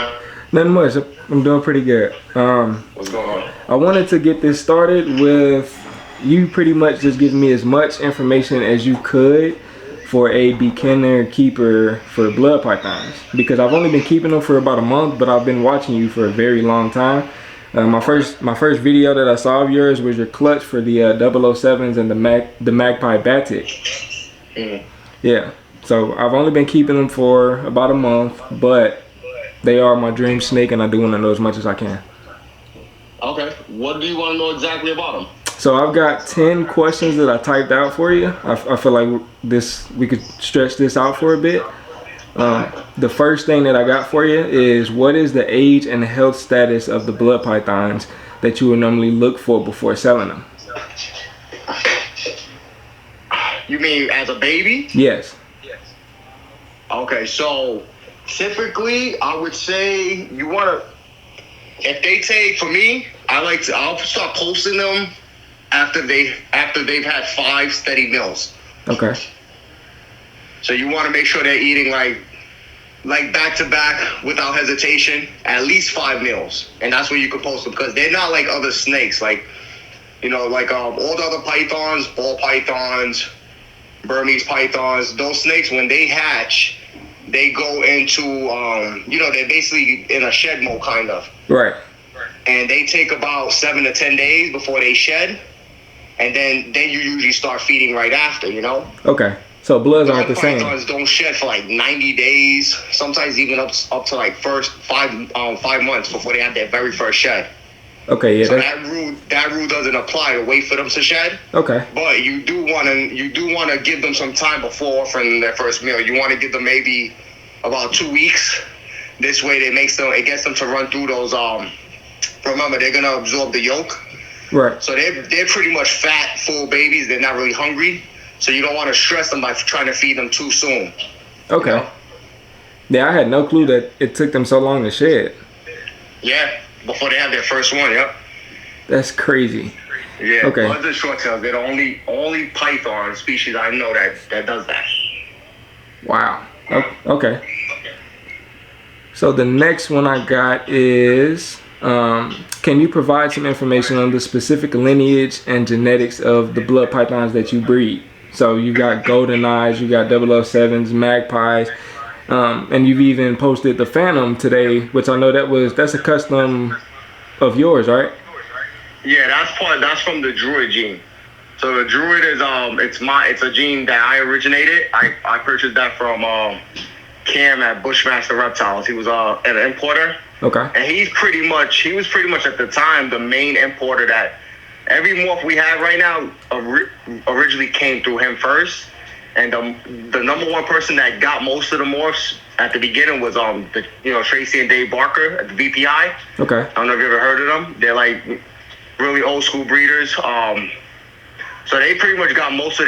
man? Nothing much. I'm doing pretty good. What's going on? I wanted to get this started with you pretty much just giving me as much information as you could for a beginner keeper for blood pythons, because I've only been keeping them for about a month, but I've been watching you for a very long time. My first video that I saw of yours was your clutch for the 007s and the magpie batik. Yeah. So I've only been keeping them for about a month, but they are my dream snake, and I do want to know as much as I can. Okay. What do you want to know exactly about them? So I've got 10 questions that I typed out for you. I feel like we could stretch this out for a bit. The first thing that I got for you is, what is the age and health status of the blood pythons that you would normally look for before selling them? You mean as a baby? Yes. Okay, so typically I would say you want to, if they take, for me, I'll start posting them after they've had 5 steady meals. Okay. So you want to make sure they're eating like back to back without hesitation, at least 5 meals, and that's where you can post them, because they're not like other snakes, like all the other pythons, ball pythons, Burmese pythons. Those snakes, when they hatch, they go into they're basically in a shed mode, kind of. Right. And they take about 7 to 10 days before they shed, and then you usually start feeding right after. Okay. So bloods aren't the same. Pythons don't shed for like 90 days, sometimes even up to like first 5 months before they have their very first shed. Okay, yeah. So that rule doesn't apply to wait for them to shed. Okay. But you do want to give them some time before offering their first meal. You want to give them maybe about 2 weeks. This way, it gets them to run through those. Remember, they're gonna absorb the yolk. Right. So they're pretty much fat, full babies. They're not really hungry. So you don't want to stress them by trying to feed them too soon. Okay. Yeah, I had no clue that it took them so long to shed. Yeah, before they have their first one. Yep. That's crazy. Yeah. Okay. Bloods and short tails, they're the only python species I know that does that. Wow. Okay. So the next one I got is, can you provide some information on the specific lineage and genetics of the blood pythons that you breed? So you got golden eyes, you got 007s, magpies, and you've even posted the Phantom today, which I know that's a custom of yours, right? Yeah, that's from the Druid gene. So the Druid is it's a gene that I originated. I purchased that from Cam at Bushmaster Reptiles. He was an importer. Okay. And he was pretty much at the time the main importer. That every morph we have right now originally came through him first. And the number one person that got most of the morphs at the beginning was Tracy and Dave Barker at the VPI. Okay. I don't know if you ever heard of them. They're like really old school breeders. So they pretty much got most of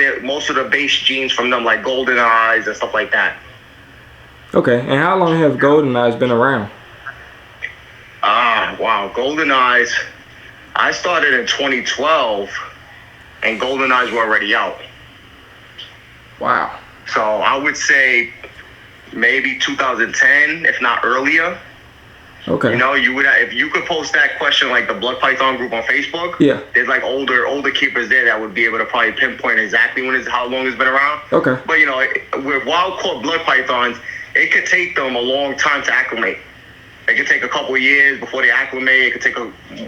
the base genes from them, like golden eyes and stuff like that. Okay. And how long have golden eyes been around? Wow, golden eyes. I started in 2012, and golden eyes were already out. Wow. So I would say maybe 2010, if not earlier. Okay. You would if you could post that question like the Blood Python group on Facebook. Yeah. There's like older keepers there that would be able to probably pinpoint exactly how long it's been around. Okay. But with wild caught blood pythons, it could take them a long time to acclimate. It could take a couple of years before they acclimate. It could take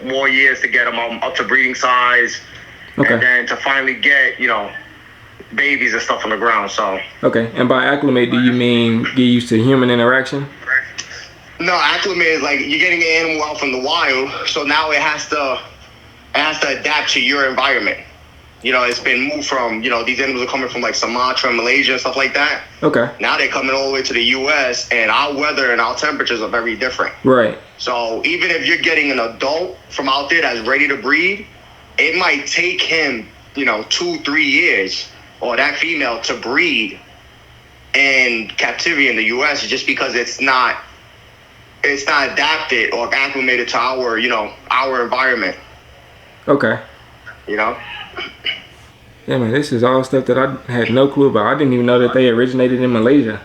more years to get them up to breeding size, and then to finally get babies and stuff on the ground. So. Okay. And by acclimate, do you mean get used to human interaction? No, acclimate is like you're getting an animal out from the wild, so now it has to adapt to your environment. It's been moved from, these animals are coming from like Sumatra, Malaysia, and stuff like that. Okay. Now they're coming all the way to the U.S., and our weather and our temperatures are very different. Right. So even if you're getting an adult from out there that's ready to breed, it might take him, 2-3 years, or that female, to breed in captivity in the U.S. just because it's not adapted or acclimated to our environment. Okay. Yeah, man, this is all stuff that I had no clue about. I didn't even know that they originated in Malaysia.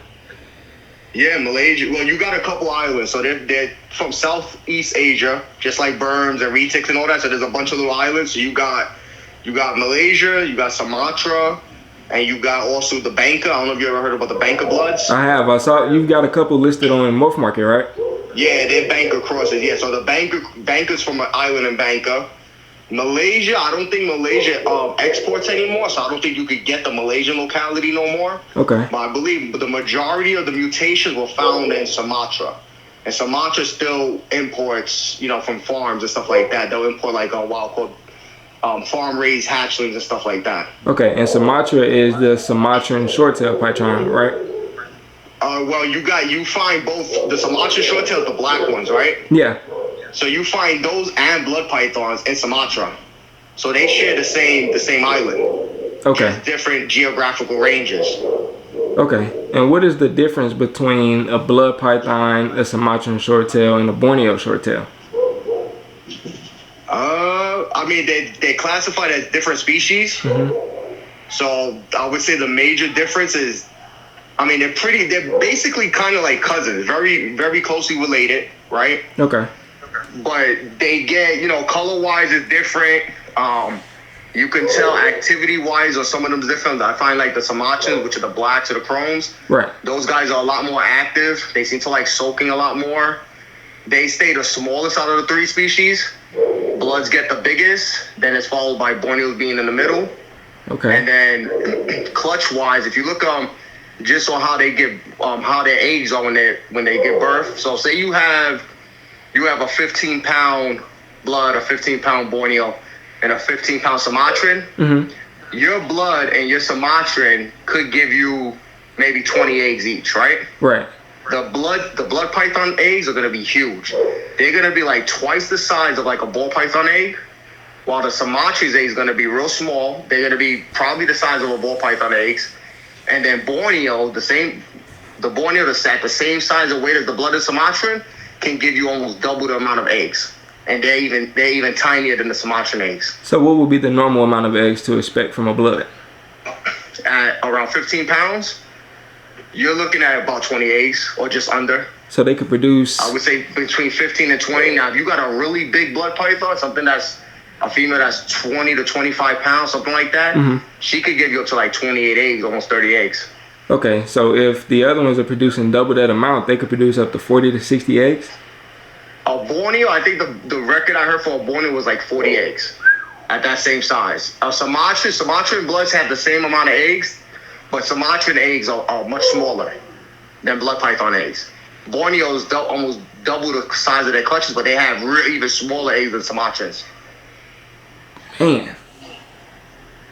Yeah, Malaysia. Well, you got a couple islands. So they're from Southeast Asia, just like Burms and Retics and all that. So there's a bunch of little islands. So you got Malaysia, you got Sumatra, and you got also the Banca. I don't know if you ever heard about the Banca bloods. I have. I saw you've got a couple listed on Morph Market, right? Yeah, they're Banca crosses. Yeah, so the Banca's from an island in Banca. Malaysia, I don't think Malaysia exports anymore, so I don't think you could get the Malaysian locality no more. Okay. But I believe the majority of the mutations were found in Sumatra. And Sumatra still imports, from farms and stuff like that. They'll import like a wild caught farm-raised hatchlings and stuff like that. Okay, and Sumatra is the Sumatran short-tailed python, right? Well, you find both the Sumatran short-tailed, the black ones, right? Yeah. So you find those and blood pythons in Sumatra. So they share the same island. Okay. Just different geographical ranges. Okay. And what is the difference between a blood python, a Sumatran short-tail, and a Borneo short-tail? I mean, they're classified as different species. Mm-hmm. So I would say the major difference is, I mean, they're basically kind of like cousins, very, very closely related, right? Okay. But they get, color-wise is different. You can tell activity-wise or some of them's different. I find like the Sumatrans, which are the blacks or the chromes. Right. Those guys are a lot more active. They seem to like soaking a lot more. They stay the smallest out of the three species. Bloods get the biggest. Then it's followed by Borneos being in the middle. Okay. And then clutch-wise, if you look just on how they get how their eggs are when they give birth. So say you have a 15-pound blood, a 15-pound Borneo, and a 15-pound Sumatran. Mm-hmm. Your blood and your Sumatran could give you maybe 20 eggs each, right? Right. The blood python eggs are gonna be huge. They're gonna be like twice the size of like a ball python egg, while the Sumatran's egg is gonna be real small. They're gonna be probably the size of a ball python eggs, and then Borneo, the Borneo that's at the same size and weight as the blooded Sumatran can give you almost double the amount of eggs, and they're even tinier than the Sumatran eggs. So what would be the normal amount of eggs to expect from a blood? At around 15 pounds, you're looking at about 20 eggs or just under. So they could produce, I would say between 15 and 20. Now, if you got a really big blood python, something that's a female that's 20 to 25 pounds, something like that, mm-hmm. she could give you up to like 28 eggs, almost 30 eggs. Okay, so if the other ones are producing double that amount, they could produce up to 40 to 60 eggs? A Borneo, I think the record I heard for a Borneo was like 40 eggs at that same size. Sumatran bloods have the same amount of eggs, but Sumatran eggs are much smaller than blood python eggs. Borneos almost double the size of their clutches, but they have even smaller eggs than Sumatrans. Man.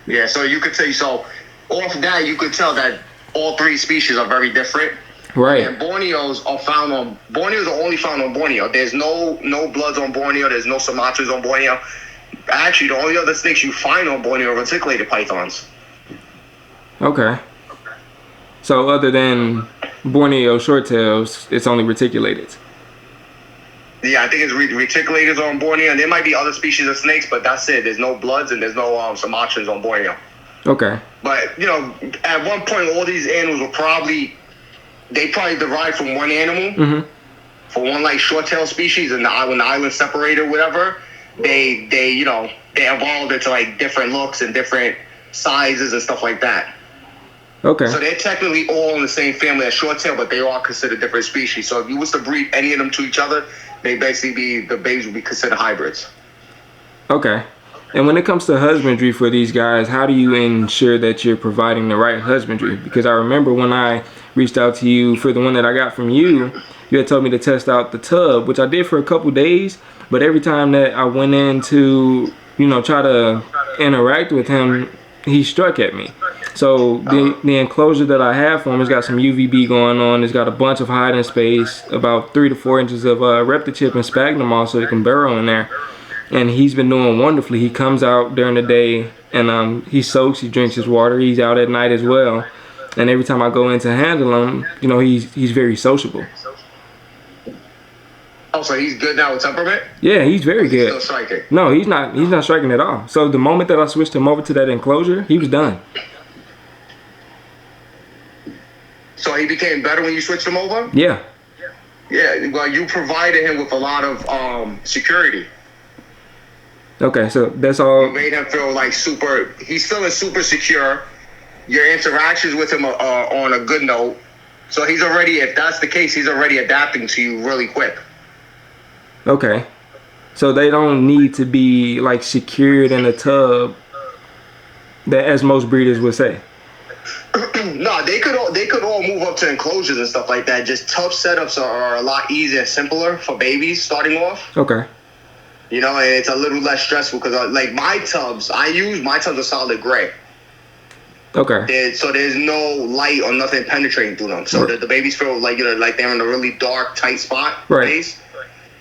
Yeah, so you could tell, so off that, you could tell that all three species are very different. Right. And Borneos are only found on Borneo. There's no bloods on Borneo. There's no Sumatras on Borneo. Actually, the only other snakes you find on Borneo are reticulated pythons. Okay. So other than Borneo shorttails, it's only reticulated. Yeah, I think it's reticulators on Borneo, and there might be other species of snakes, but that's it. There's no bloods and there's no Sumatrans on Borneo. Okay. But at one point, all these animals were probably derived from one animal. Mm-hmm. For one like short-tail species, and when the island separated, whatever, they evolved into like different looks and different sizes and stuff like that. Okay. So they're technically all in the same family as short-tail, but they are considered different species. So if you was to breed any of them to each other, the babies would be considered hybrids. Okay. And when it comes to husbandry for these guys, how do you ensure that you're providing the right husbandry? Because I remember when I reached out to you for the one that I got from you, you had told me to test out the tub, which I did for a couple days. But every time that I went in to, try to interact with him, he struck at me. So the enclosure that I have for him has got some UVB going on. It's got a bunch of hiding space, about 3 to 4 inches of reptichip and sphagnum moss so he can burrow in there. And he's been doing wonderfully. He comes out during the day and he soaks, he drinks his water. He's out at night as well. And every time I go in to handle him, he's very sociable. Oh, so he's good now with temperament? Yeah, he's very good. Still striking? No, he's not striking at all. So the moment that I switched him over to that enclosure, he was done. So he became better when you switched him over? Yeah. Yeah, well, you provided him with a lot of security. Okay, so that's You all. made him feel like he's feeling super secure. Your interactions with him are on a good note. So he's already, if that's the case, he's already adapting to you really quick. Okay. So they don't need to be like secured in a tub, that as most breeders would say. No, they could all move up to enclosures and stuff like that. Just tub setups are a lot easier and simpler for babies starting off. Okay. You know, and it's a little less stressful because like my tubs are solid gray. Okay. So there's no light or nothing penetrating through them. So the babies feel like, you know, like they're in a really dark, tight spot. Right. Base.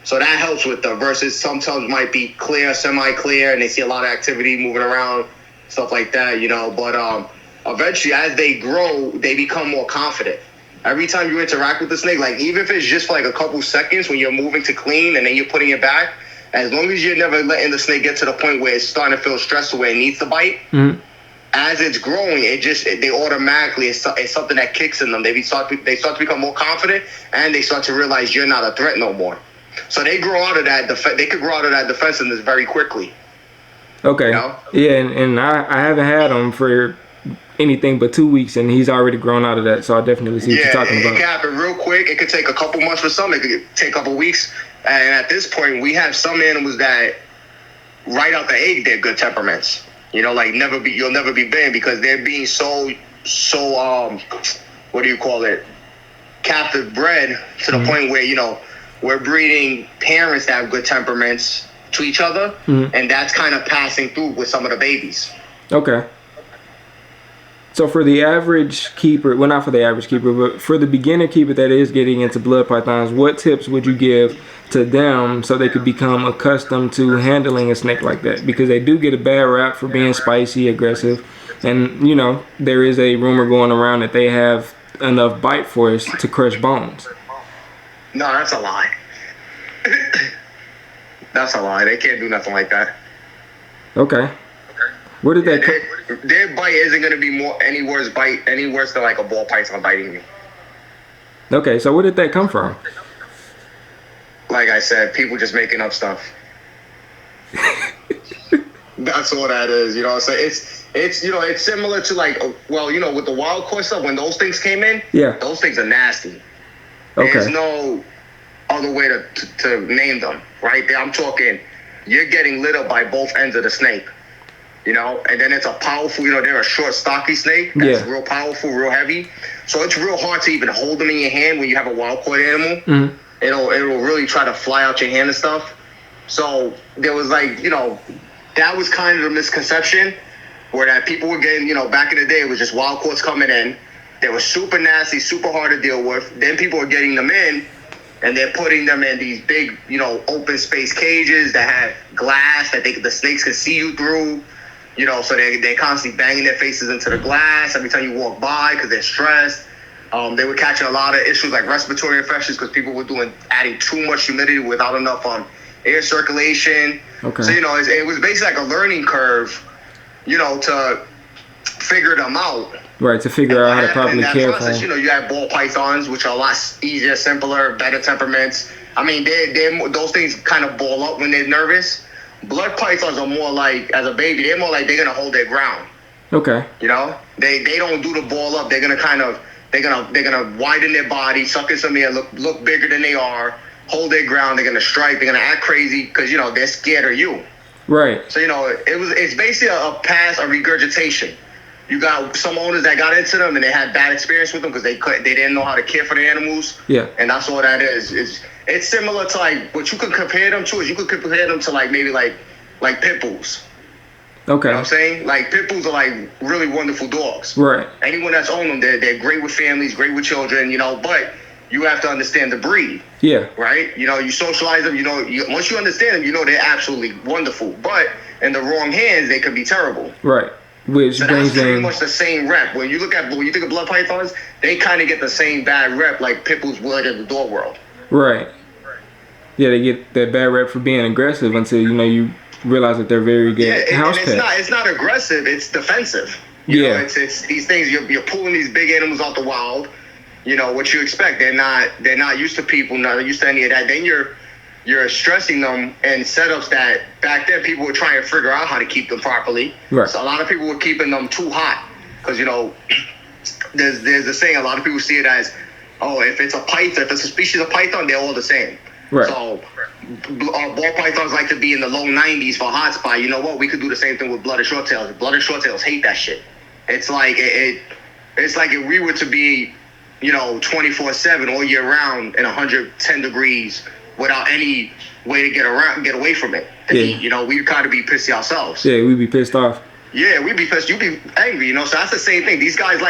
So that helps with them versus some tubs might be clear, semi-clear, and they see a lot of activity moving around, stuff like that, you know. But eventually, as they grow, they become more confident. Every time you interact with the snake, like even if it's just for like a couple seconds when you're moving to clean and then you're putting it back, as long as you're never letting the snake get to the point where it's starting to feel stressful where it needs to bite, as it's growing, they automatically, it's something that kicks in them. They start to become more confident, and they start to realize you're not a threat no more. So they grow out of that. They could grow out of that defensiveness very quickly. Okay. You know? Yeah, and I haven't had him for anything but 2 weeks, and he's already grown out of that. So I definitely see what you're talking about. It can happen real quick. It could take a couple months for some. It could take a couple weeks. And at this point, we have some animals that right out the egg, they're good temperaments. You know, like you'll never be bitten because they're being so what do you call it? Captive bred to the point where, you know, we're breeding parents that have good temperaments to each other, and that's kind of passing through with some of the babies. Okay. So for the average keeper, well, not for the average keeper, but for the beginner keeper that is getting into blood pythons, what tips would you give to them so they could become accustomed to handling a snake like that? Because they do get a bad rap for being spicy, aggressive, and, you know, there is a rumor going around that they have enough bite force to crush bones. No, that's a lie. That's a lie. They can't do nothing like that. Okay. Where did that come? Their bite isn't going to be any worse than like a ball python biting you. Okay, so where did that come from? Like I said, people just making up stuff. That's all that is, you know. So it's you know, it's similar to like, well, you know, with the wild caught stuff, when those things came in, those things are nasty. Okay. There's no other way to name them, right? I'm talking, you're getting lit up by both ends of the snake. You know, and then it's a powerful, you know, they're a short, stocky snake that's real powerful, real heavy. So it's real hard to even hold them in your hand when you have a wild caught animal. It'll really try to fly out your hand and stuff. So there was like, you know, that was kind of the misconception where that people were getting, you know, back in the day, it was just wild caughts coming in. They were super nasty, super hard to deal with. Then people were getting them in, and they're putting them in these big, you know, open space cages that have glass that the snakes can see you through. You know, so they're constantly banging their faces into the glass every time you walk by because they're stressed. They were catching a lot of issues like respiratory infections because people were adding too much humidity without enough air circulation. Okay. So, you know, it was basically like a learning curve, you know, to figure them out. Right, to figure out how to properly care for them. You know, you have ball pythons, which are a lot easier, simpler, better temperaments. I mean, those things kind of ball up when they're nervous. Blood pythons are more like, as a baby, they're more like they're gonna hold their ground. Okay. You know, they don't do the ball up. They're gonna widen their body, suck in some air, look bigger than they are, hold their ground. They're gonna strike. They're gonna act crazy because, you know, they're scared of you. Right. So, you know, it's basically a regurgitation. You got some owners that got into them and they had bad experience with them because they didn't know how to care for the animals. Yeah. And that's all that is. It's similar to like what you could compare them to is you could compare them to like maybe like pit bulls. Okay. You know what I'm saying? Like pit bulls are like really wonderful dogs. Right. Anyone that's owned them, they're great with families, great with children, you know, but you have to understand the breed. Yeah. Right? You know, you socialize them, you know, once you understand them, you know they're absolutely wonderful. But in the wrong hands, they could be terrible. Right. Which so brings that's pretty much the same rep. When you think of blood pythons, they kind of get the same bad rep like pit bulls would in the dog world. Right. Yeah, they get that bad rep for being aggressive until, you know, you realize that they're very good house pets. It's not aggressive, it's defensive. You know, it's these things, you're pulling these big animals out the wild. what you expect. They're not used to people, not used to any of that. Then you're stressing them in setups that back then people were trying to figure out how to keep them properly. Right. So a lot of people were keeping them too hot because there's a saying, a lot of people see it as, oh, if it's a species of python, they're all the same. Right. So ball pythons like to be in the low 90s for hot spot. You know what? We could do the same thing with blooded shorttails. Blooded shorttails hate that shit. It's like it's like if we were to be 24/7 all year round and 110 degrees without any way to get away from it. We'd kind of be pissy ourselves. Yeah, we'd be pissed off. Yeah, we'd be pissed. You'd be angry, So that's the same thing. These guys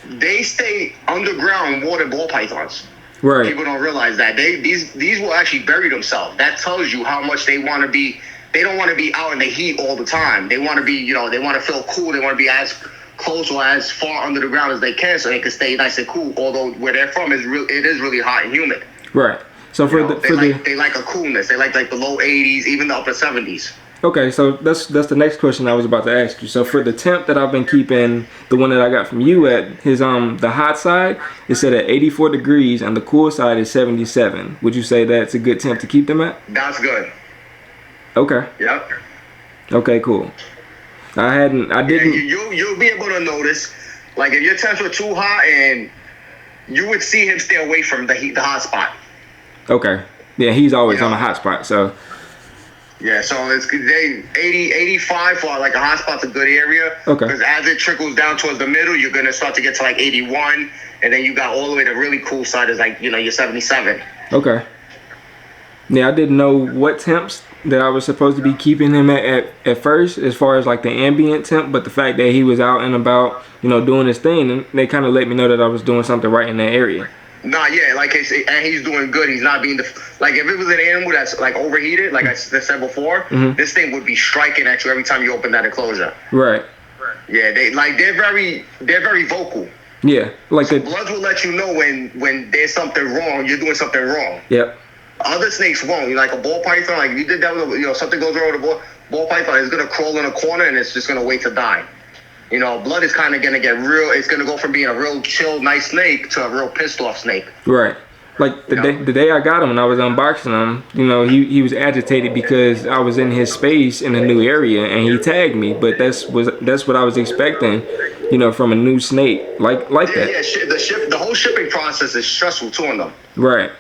they stay underground more than ball pythons. Right. People don't realize that. These will actually bury themselves. That tells you how much they want to be. They don't want to be out in the heat all the time. They want to be, they want to feel cool. They want to be as close or as far under the ground as they can so they can stay nice and cool. Although where they're from it is really hot and humid. Right. So they like a coolness. They like the low 80s, even the upper 70s. Okay, so that's the next question I was about to ask you. So for the temp that I've been keeping, the one that I got from you at his the hot side is set at 84 degrees and the cool side is 77. Would you say that's a good temp to keep them at? That's good. Okay. Yep. Okay, cool. I didn't. Yeah, you'll be able to notice, like if your temps were too hot, and you would see him stay away from the hot spot. Okay. Yeah, he's always on a hot spot, so. Yeah, so it's 85 for like a hot spot's a good area. Okay. Because as it trickles down towards the middle, you're gonna start to get to like 81, and then you got all the way to really cool side is like your 77. Okay. Yeah, I didn't know what temps that I was supposed to be keeping him at first, as far as like the ambient temp, but the fact that he was out and about, doing his thing, and they kind of let me know that I was doing something right in that area. Nah, yeah, and he's doing good. He's not being like if it was an animal that's like overheated, like I said before, this thing would be striking at you every time you open that enclosure. Right. Yeah, they're very vocal. Yeah, like so Bloods will let you know when there's something wrong. You're doing something wrong. Yep. Other snakes won't. Like a ball python, like you did that with something goes wrong with a ball python, it's gonna crawl in a corner and it's just gonna wait to die. Blood is kind of going to get real. It's going to go from being a real chill, nice snake to a real pissed off snake. Right. Like the day I got him and I was unboxing him, he was agitated because I was in his space in a new area and he tagged me. But that's what I was expecting, from a new snake like that. Yeah, the whole shipping process is stressful too on them. Right.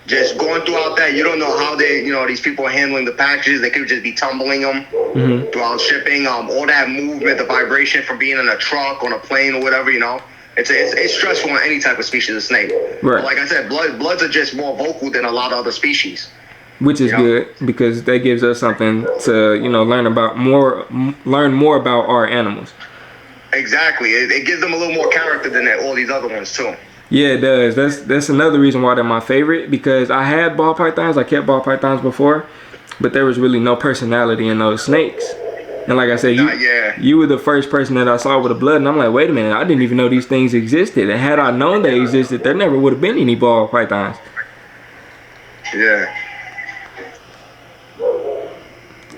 Just going throughout that, you don't know how these people are handling the packages. They could just be tumbling them throughout shipping. All that movement, the vibration from being in a truck, on a plane, or whatever. It's stressful on any type of species of snake. Right. But like I said, bloods are just more vocal than a lot of other species. Which is good because that gives us something to learn more about our animals. Exactly. It gives them a little more character than all these other ones too. Yeah, it does. That's another reason why they're my favorite, because I had ball pythons. I kept ball pythons before, but there was really no personality in those snakes. And like I said, you were the first person that I saw with a blood, and I'm like, wait a minute, I didn't even know these things existed. And had I known they existed, there never would have been any ball pythons. Yeah.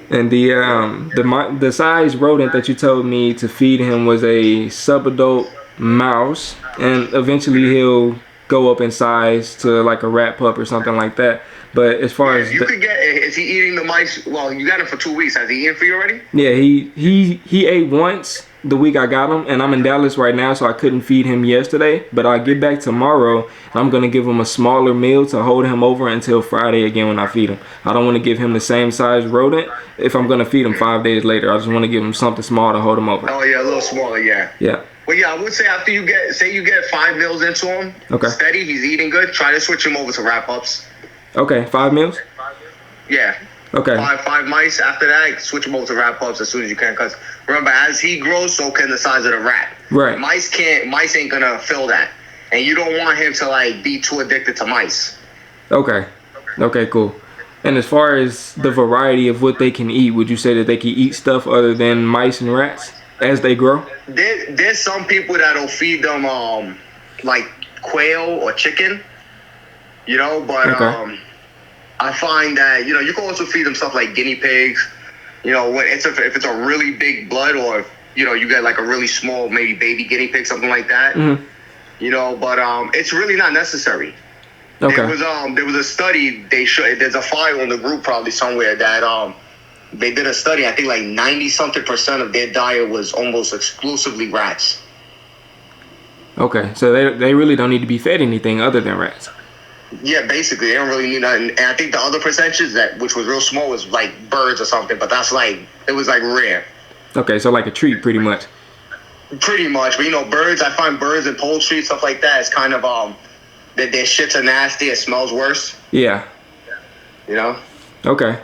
And the size rodent that you told me to feed him was a subadult mouse, and eventually he'll go up in size to like a rat pup or something like that. But as far as is he eating the mice? Well, you got him for 2 weeks. Has he eaten for you already? Yeah, he ate once the week I got him, and I'm in Dallas right now, so I couldn't feed him yesterday. But I'll get back tomorrow, and I'm gonna give him a smaller meal to hold him over until Friday again when I feed him. I don't want to give him the same size rodent if I'm gonna feed him 5 days later. I just want to give him something small to hold him over. Oh yeah, a little smaller, yeah. Yeah. Well, yeah, I would say after you get 5 meals into him, steady, he's eating good. Try to switch him over to wrap ups. Okay, 5 meals? Yeah. Okay. Five mice. After that, switch them over to rat pups as soon as you can. Because remember, as he grows, so can the size of the rat. Right. Mice ain't gonna fill that, and you don't want him to be too addicted to mice. Okay. Okay, cool. And as far as the variety of what they can eat, would you say that they can eat stuff other than mice and rats as they grow? There's some people that'll feed them like quail or chicken. But okay. I find that you can also feed them stuff like guinea pigs. When if it's a really big blood, or you get like a really small maybe baby guinea pig, something like that. Mm-hmm. But it's really not necessary. Okay. There was a study they showed. There's a file in the group probably somewhere that they did a study. I think like 90-something% of their diet was almost exclusively rats. Okay, so they really don't need to be fed anything other than rats. Yeah, basically they don't really need nothing. And I think the other percentages which was real small, was like birds or something. But that's it was like rare. Okay, so like a treat, pretty much. Pretty much, but birds. I find birds and poultry, stuff like that, is kind of that their shits are nasty. It smells worse. Yeah. Okay.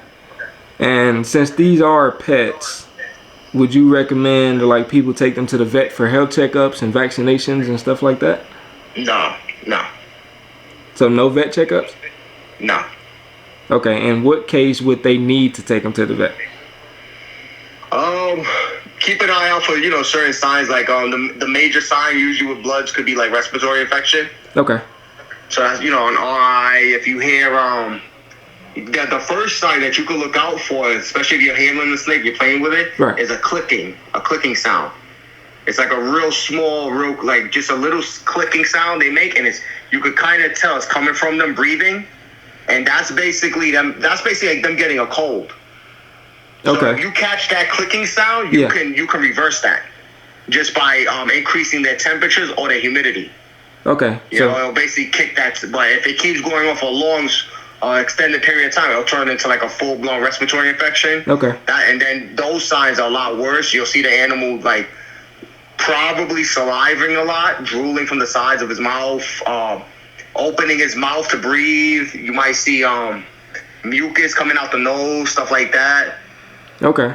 And since these are pets, would you recommend like people take them to the vet for health checkups and vaccinations and stuff like that? No. So no vet checkups? No. Okay. In what case would they need to take them to the vet? Keep an eye out for certain signs, like the major sign usually with bloods could be like respiratory infection. Okay. So that's an RI. If you hear the first sign that you could look out for, especially if you're handling the snake, you're playing with it, right, is a clicking sound. It's like a real small, like just a little clicking sound they make, and you could kind of tell it's coming from them breathing, and that's basically them. That's basically like them getting a cold. So okay. if you catch that clicking sound, you can reverse that just by increasing their temperatures or their humidity. Okay. It'll basically kick that. But if it keeps going on for a long, extended period of time, it'll turn into like a full-blown respiratory infection. Okay. And then those signs are a lot worse. You'll see the animal like probably saliving a lot, drooling from the sides of his mouth, opening his mouth to breathe. You might see mucus coming out the nose, stuff like that. Okay.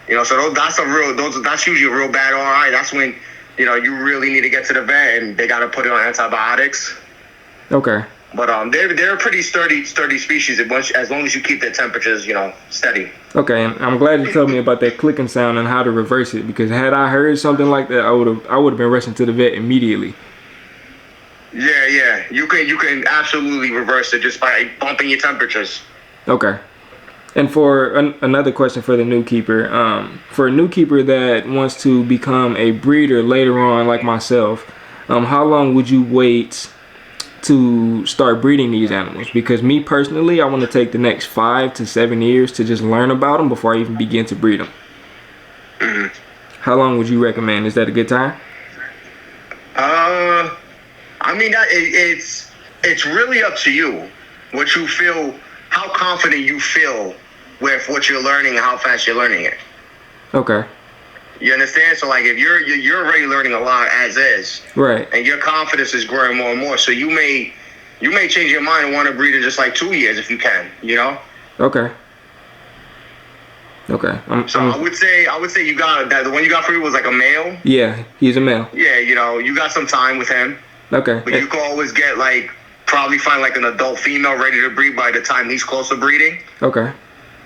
So that's usually a real bad RI. That's when, you really need to get to the vet and they got to put it on antibiotics. Okay. But they're a pretty sturdy species as long as you keep their temperatures, steady. Okay, and I'm glad you told me about that clicking sound and how to reverse it, because had I heard something like that, I would have been rushing to the vet immediately. Yeah. You can absolutely reverse it just by bumping your temperatures. Okay. And for another question for the new keeper, for a new keeper that wants to become a breeder later on, like myself, how long would you wait to start breeding these animals? Because me personally, I want to take the next 5 to 7 years to just learn about them before I even begin to breed them. Mm-hmm. How long would you recommend? Is that a good time? I mean, it's really up to you. What you feel, how confident you feel with what you're learning and how fast you're learning it. Okay. You understand? So like if you're already learning a lot as is, right, and your confidence is growing more and more, so you may change your mind and want to breed in just like 2 years if you can, Okay. I would say you got that. The one you got for me was like a male. Yeah, he's a male. Yeah, you got some time with him. Okay. But you can always get probably find like an adult female ready to breed by the time he's close to breeding. Okay.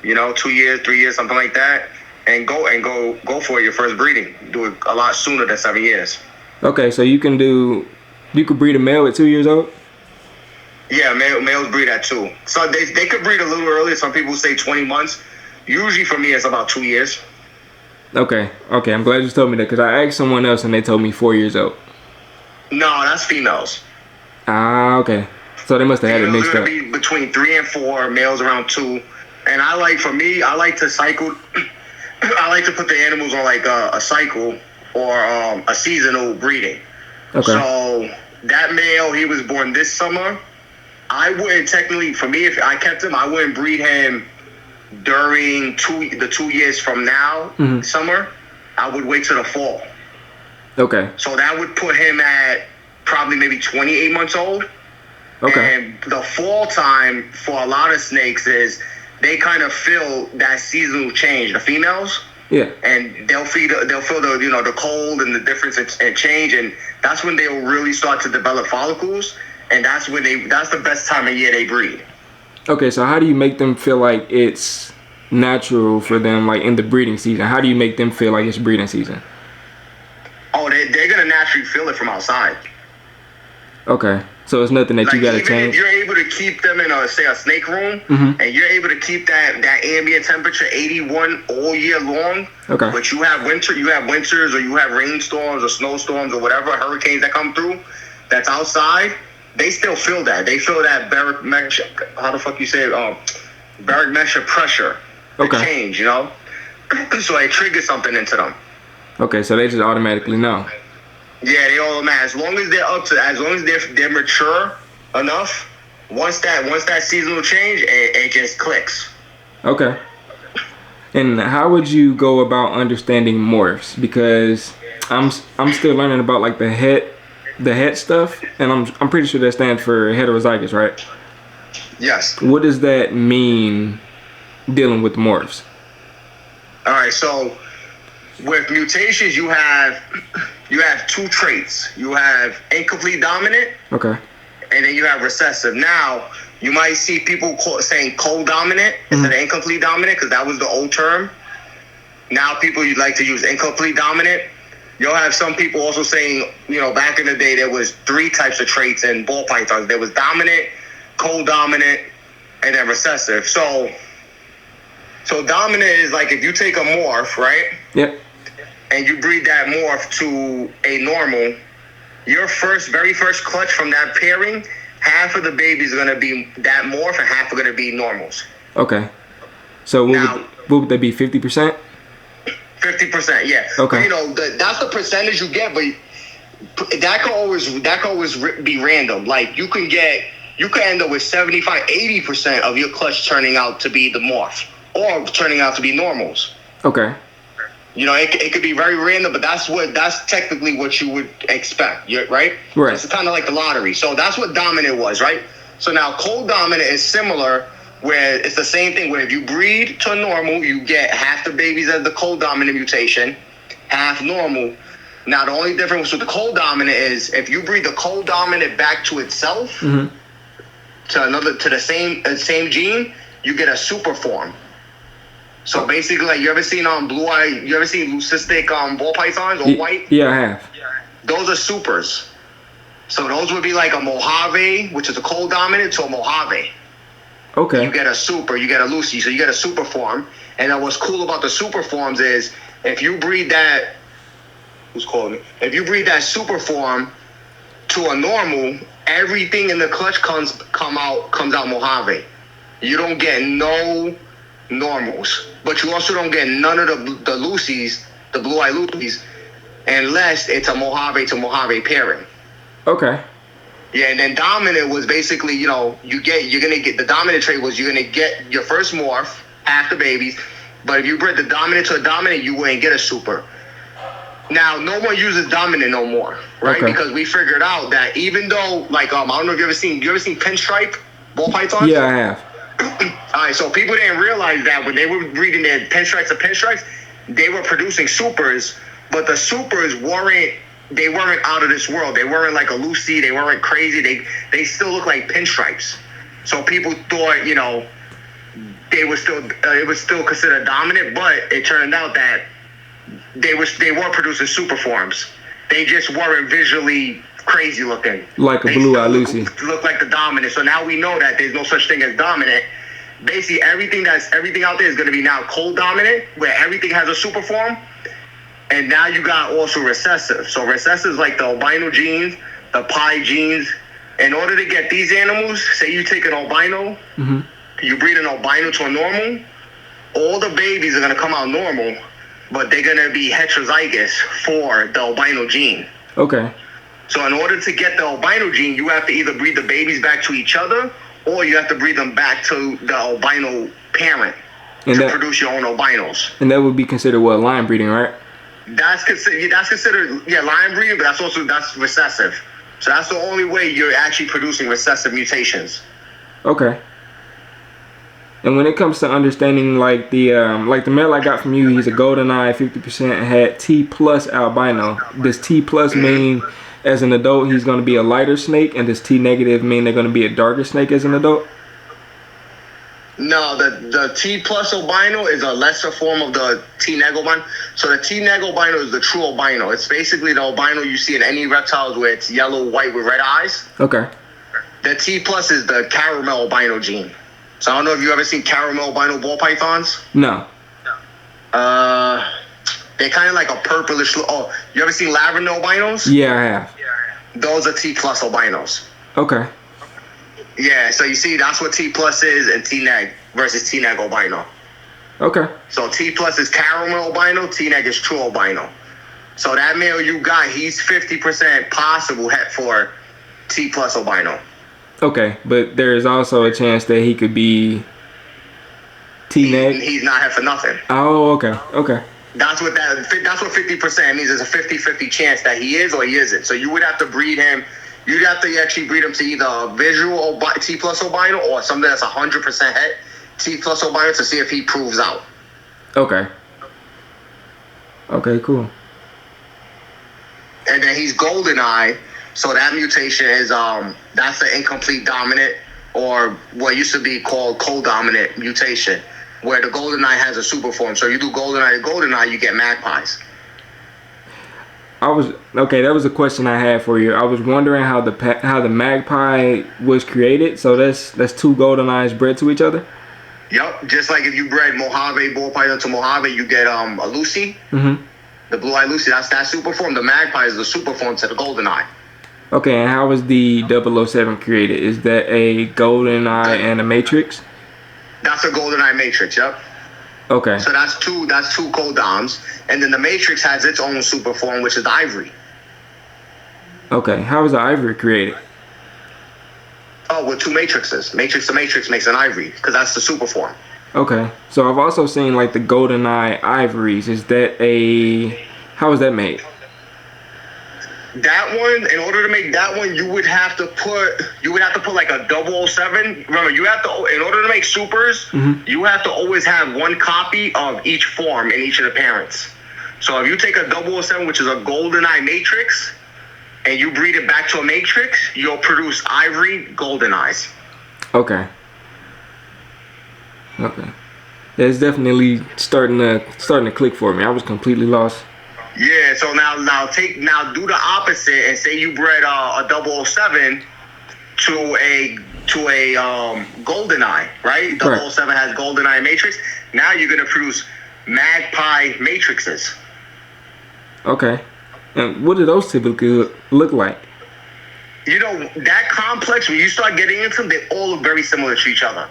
2 years, 3 years, something like that. And go for your first breeding. Do it a lot sooner than 7 years. Okay, so you could breed a male at 2 years old? Yeah, males breed at 2. So they could breed a little earlier. Some people say 20 months. Usually for me, it's about 2 years. Okay, I'm glad you told me that, because I asked someone else and they told me 4 years old. No, that's females. Ah, okay. So they must have had it mixed up. Be between 3 and 4, males around 2. And I like to cycle. I like to put the animals on like a cycle or a seasonal breeding. Okay. So that male, he was born this summer. I wouldn't technically, for me, if I kept him, I wouldn't breed him during the 2 years from now, summer. I would wait till the fall. Okay. So that would put him at probably maybe 28 months old. Okay. And the fall time for a lot of snakes is they kind of feel that seasonal change, the females. Yeah. And they'll feel the cold and the difference and change, and that's when they'll really start to develop follicles, and that's the best time of year they breed. Okay, so how do you make them feel like it's natural for them, like in the breeding season? How do you make them feel like it's breeding season? Oh, they're gonna naturally feel it from outside. Okay, so it's nothing that you gotta even change. If you're able to keep them in a snake room, and you're able to keep that ambient temperature 81 all year long. Okay. But you have winters, or you have rainstorms or snowstorms or whatever hurricanes that come through. that's outside, they still feel that. They feel that baric mesh. How the fuck you say it? Baric mesh pressure. The change, you know. So it triggers something into them. Okay, so they just automatically know. Yeah, they all as long as they're as long as they're mature enough. Once that seasonal change, it just clicks. Okay. And how would you go about understanding morphs? Because I'm still learning about like the het stuff, and I'm pretty sure that stands for heterozygous, right? Yes. What does that mean dealing with morphs? All right, so with mutations, you have two traits. You have incomplete dominant. Okay. And then you have recessive. Now, you might see people saying co-dominant instead of incomplete dominant because that was the old term. Now people you like to use incomplete dominant. You'll have some people also saying, you know, back in the day there was 3 types of traits in ball pythons. There was dominant, co-dominant, and then recessive. So dominant is like if you take a morph, right? Yep. And you breed that morph to a normal, your very first clutch from that pairing, half of the babies are going to be that morph and half are going to be normals. Okay. So what would they be, 50%? 50%, yeah. Okay. But, you know, that's the percentage you get, but that could always be random. Like you can end up with 75, 80% of your clutch turning out to be the morph or turning out to be normals. Okay. You know, it could be very random, but that's technically what you would expect, right? Right. It's kind of like the lottery. So that's what dominant was, right? So now co-dominant is similar, where it's the same thing. Where if you breed to a normal, you get half the babies as the co-dominant mutation, half normal. Now the only difference with the co-dominant is if you breed the co-dominant back to itself, to the same gene, you get a super form. So basically, like you ever seen leucistic ball pythons or white? Yeah, I have. Those are supers. So those would be like a Mojave, which is a co-dominant, to a Mojave. Okay. You get a super, you get a Lucy, so you get a super form. And then what's cool about the super forms is if you breed that, if you breed that super form to a normal, everything in the clutch comes out Mojave. You don't get no normals, but you also don't get none of the Lucy's, the blue-eye Lucy's, unless it's a Mojave to Mojave pairing. Okay. Yeah, and then dominant was basically, you know, you're gonna get the dominant trait was you're gonna get your first morph, half the babies, but if you bred the dominant to a dominant, you wouldn't get a super. Now, no one uses dominant no more, right? Okay. Because we figured out that even though, like, I don't know if you ever seen pinstripe ball pythons? Yeah, I have. All right, so people didn't realize that when they were breeding their pinstripes to pinstripes, they were producing supers, but the supers weren't out of this world. They weren't like a Lucy. They weren't crazy. They still look like pinstripes. So people thought, you know, it was still considered dominant, but it turned out that they were producing super forms. They just weren't visually crazy looking. Like a blue-eye Lucy. Look like the dominant. So now we know that there's no such thing as dominant. Basically, everything out there is going to be now co-dominant, where everything has a super form. And now you got also recessive. So recessive is like the albino genes, the pi genes. In order to get these animals, say you take an albino, you breed an albino to a normal, all the babies are going to come out normal, but they're going to be heterozygous for the albino gene. Okay. So in order to get the albino gene, you have to either breed the babies back to each other, or you have to breed them back to the albino parent to produce your own albinos. And that would be considered what, line breeding, right? That's considered line breeding, but that's recessive. So that's the only way you're actually producing recessive mutations. Okay. And when it comes to understanding like the male I got from you, he's a golden eye, 50% had T plus albino. Does T plus mean as an adult he's going to be a lighter snake, and does T negative mean they're going to be a darker snake as an adult? No, the T plus albino is a lesser form of the T neg albino. So the T neg albino is the true albino. It's basically the albino you see in any reptiles where it's yellow, white with red eyes. Okay. The T plus is the caramel albino gene. So I don't know if you ever seen caramel albino ball pythons. No. They're kind of like a purplish. Oh, you ever seen lavender albinos? Yeah, I have. those are T plus albinos. Okay. Yeah, so you see, that's what T plus is and T neg versus T neg albino. Okay. So T plus is caramel albino, T neg is true albino. So that male you got, he's 50% possible het for T plus albino. Okay, but there is also a chance that he could be T neg. He's not het for nothing. Oh, okay. Okay. That's what 50% means. There's a 50-50 chance that he is or he isn't. So you would have to breed him. You'd have to actually breed him to either a visual T plus albino or something that's 100% het T plus albino to see if he proves out. Okay. Okay, cool. And then he's golden eye, so that mutation is that's the incomplete dominant, or what used to be called co-dominant mutation, where the golden eye has a super form. So you do golden eye to golden eye, you get magpies. That was a question I had for you. I was wondering how the magpie was created. So that's two golden eyes bred to each other. Yep, just like if you bred Mojave ball python to Mojave, you get a Lucy. Mm-hmm. The blue eye Lucy, that's that super form. The magpie is the super form to the golden eye. Okay, and how was the 007 created? Is that a golden eye and a matrix? That's a golden eye matrix. Yep. Okay. So that's two codoms, and then the matrix has its own super form, which is the ivory. Okay, how was the ivory created? Oh, with two matrices. Matrix to matrix makes an ivory, because that's the super form. Okay, so I've also seen like the golden eye ivories. How is that made? That one, in order to make that one, you would have to put like a 007. Remember, in order to make supers, mm-hmm. you have to always have one copy of each form in each of the parents. So if you take a 007, which is a golden eye matrix, and you breed it back to a matrix, you'll produce ivory golden eyes. Okay. Okay. Yeah, it's definitely starting to click for me. I was completely lost. Yeah, so now do the opposite and say you bred a 007 to a golden eye, right? 007 has golden eye matrix. Now you're gonna produce magpie matrices. Okay. And what do those typically look like? You know, that complex, when you start getting into them, they all look very similar to each other.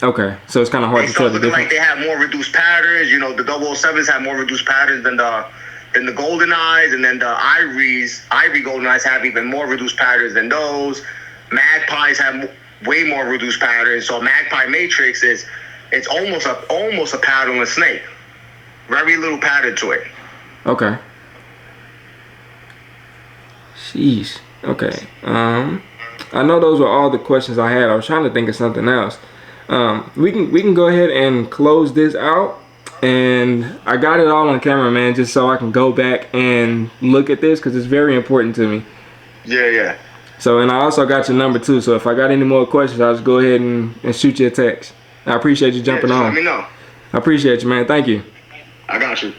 Okay, so it's kind of hard to tell the difference. Like they have more reduced patterns. You know, the 007s have more reduced patterns than the golden eyes, and then the ivory golden eyes have even more reduced patterns than those. Magpies have way more reduced patterns. So magpie matrix it's almost a patternless snake. Very little pattern to it. Okay. Jeez. Okay. I know those were all the questions I had. I was trying to think of something else. We can go ahead and close this out. And I got it all on camera, man, just so I can go back and look at this because it's very important to me. Yeah. So, and I also got your number too. So if I got any more questions, I'll just go ahead and shoot you a text. I appreciate you jumping on. Let me know. I appreciate you, man. Thank you. I got you.